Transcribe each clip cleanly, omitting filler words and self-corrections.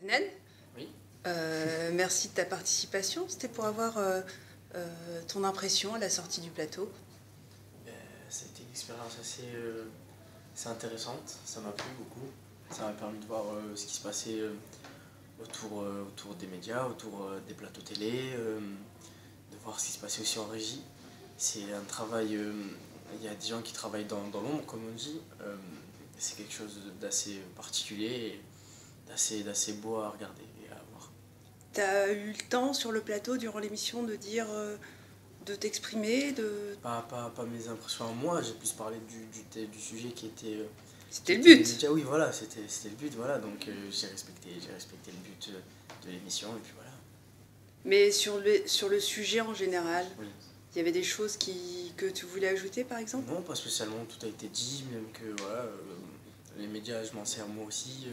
Adnan, Oui. merci de ta participation. C'était pour avoir ton impression à la sortie du plateau. C'était une expérience assez intéressante, ça m'a plu beaucoup. Ça m'a permis de voir ce qui se passait autour des médias, autour des plateaux télé, de voir ce qui se passait aussi en régie. C'est un travail, il y a des gens qui travaillent dans l'ombre, comme on dit. C'est quelque chose d'assez particulier et d'assez beau à regarder et à voir. T'as eu le temps sur le plateau durant l'émission de dire, de t'exprimer, de... Pas mes impressions à moi, j'ai plus parlé du sujet qui était... C'était le but. Les médias, oui, voilà, c'était le but, voilà, donc j'ai respecté le but de l'émission, et puis voilà. Mais sur le sujet en général, Oui. il y avait des choses que tu voulais ajouter, par exemple? Non, pas spécialement, tout a été dit, même que voilà, les médias, je m'en sers moi aussi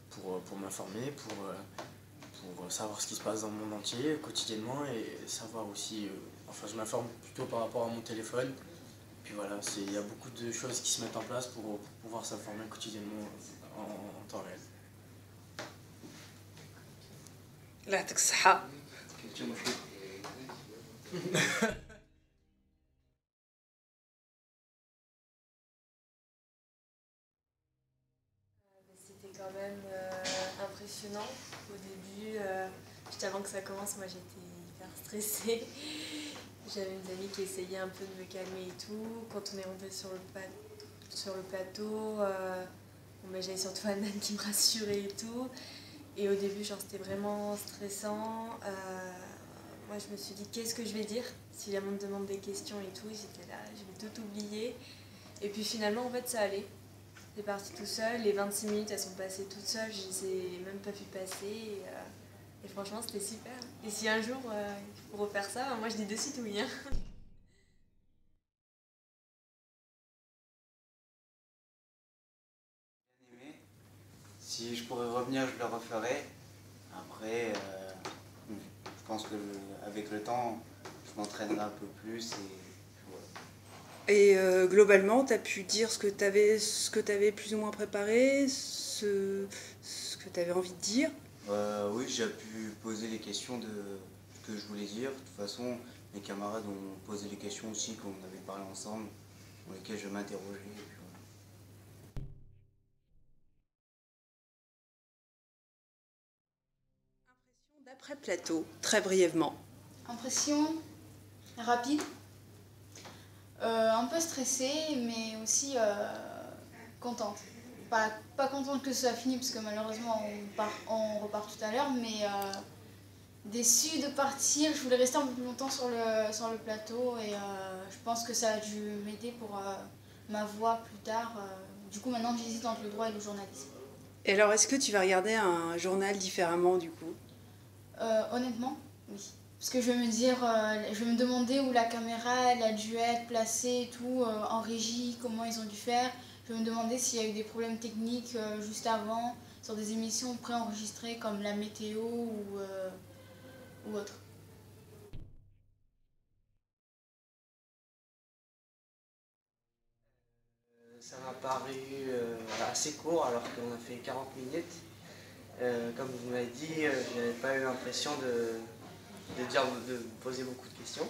pour m'informer, pour savoir ce qui se passe dans le monde entier, quotidiennement, et savoir aussi, enfin je m'informe plutôt par rapport à mon téléphone, puis voilà, il y a beaucoup de choses qui se mettent en place pour pouvoir s'informer quotidiennement en temps réel. الله يعطيك الصحة. C'était quand même impressionnant. Au début, juste avant que ça commence, moi j'étais hyper stressée. J'avais une amie qui essayait un peu de me calmer et tout. Quand on est rentré sur le plateau, j'avais surtout Anne qui me rassurait et tout. Et au début, genre, c'était vraiment stressant. Moi, je me suis dit, qu'est-ce que je vais dire si la monde me demande des questions et tout. J'étais là, je vais tout oublier. Et puis finalement, en fait, ça allait. C'est parti tout seul. Les 26 minutes, elles sont passées toutes seules. Je les ai même pas vu passer. Et franchement, c'était super. Et si un jour, il faut refaire ça, moi, je dis de suite oui. Hein. Si je pourrais revenir, je le referais. Après, je pense qu'avec le temps, je m'entraînerai un peu plus Et globalement, tu as pu dire ce que tu avais plus ou moins préparé, ce que tu avais envie de dire. Oui, j'ai pu poser les questions de ce que je voulais dire. De toute façon, mes camarades ont posé les questions aussi qu'on avait parlé ensemble, dans lesquelles je m'interrogeais. D'après plateau, très brièvement. Impression rapide, un peu stressée, mais aussi contente. Pas contente que ce soit fini, parce que malheureusement on repart tout à l'heure, mais déçue de partir. Je voulais rester un peu plus longtemps sur le plateau, et je pense que ça a dû m'aider pour ma voix plus tard. Du coup, maintenant j'hésite entre le droit et le journalisme. Et alors, est-ce que tu vas regarder un journal différemment, du coup? Honnêtement, oui. Parce que je vais me dire, je vais me demander où la caméra elle a dû être placée et tout, en régie, comment ils ont dû faire. Je vais me demander s'il y a eu des problèmes techniques juste avant, sur des émissions préenregistrées comme la météo ou autre. Ça m'a paru assez court alors qu'on a fait 40 minutes. Comme vous m'avez dit, je n'avais pas eu l'impression de poser beaucoup de questions.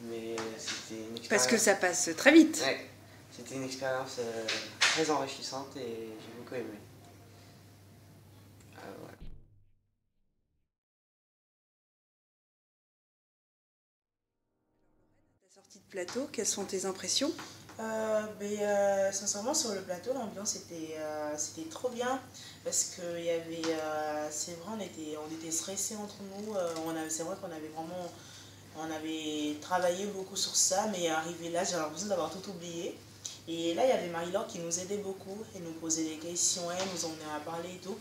Mais c'était une expérience... Parce que ça passe très vite. Ouais, c'était une expérience très enrichissante et j'ai beaucoup aimé. Voilà. Ta sortie de plateau, quelles sont tes impressions? Sincèrement, sur le plateau, l'ambiance c'était trop bien parce que il y avait, c'est vrai, on était stressés entre nous. C'est vrai on avait travaillé beaucoup sur ça, mais arrivé là, j'ai l'impression d'avoir tout oublié. Et là, il y avait Marie-Laure qui nous aidait beaucoup, elle nous posait des questions, elle nous emmenait à parler et tout.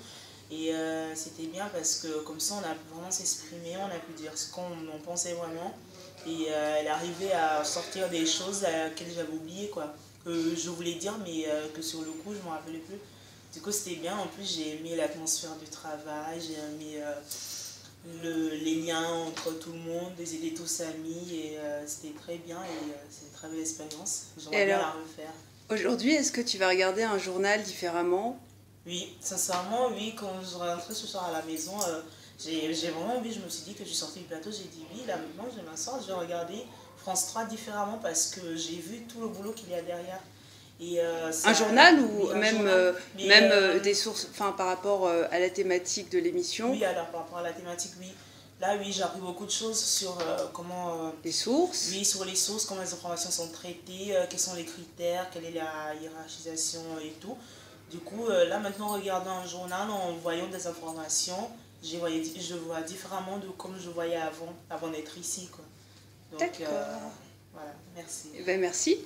Et c'était bien parce que comme ça, on a pu vraiment s'exprimer, on a pu dire ce qu'on en pensait vraiment. Et elle arrivait à sortir des choses que j'avais oubliées, quoi. Que je voulais dire, mais que sur le coup, je ne me rappelais plus. Du coup, c'était bien. En plus, j'ai aimé l'atmosphère du travail, j'ai aimé les liens entre tout le monde, ils étaient tous amis, et c'était très bien, et c'est une très belle expérience. J'aimerais bien la refaire. Aujourd'hui, est-ce que tu vas regarder un journal différemment? Oui, sincèrement, oui, quand je rentrais ce soir à la maison, j'ai vraiment envie, je me suis dit que je suis sortie du plateau, j'ai dit oui, là maintenant je vais m'asseoir, je vais regarder France 3 différemment parce que j'ai vu tout le boulot qu'il y a derrière. Et, un journal ou oui, un même, journal, mais, des sources, enfin par rapport à la thématique de l'émission? Oui, alors par rapport à la thématique, oui. Là, oui, j'ai appris beaucoup de choses sur comment... les sources? Oui, sur les sources, comment les informations sont traitées, quels sont les critères, quelle est la hiérarchisation et tout. Du coup, là maintenant, en regardant un journal, en voyant des informations, je vois différemment de comme je voyais avant d'être ici, quoi. Donc, D'accord. voilà, merci. Eh ben, merci.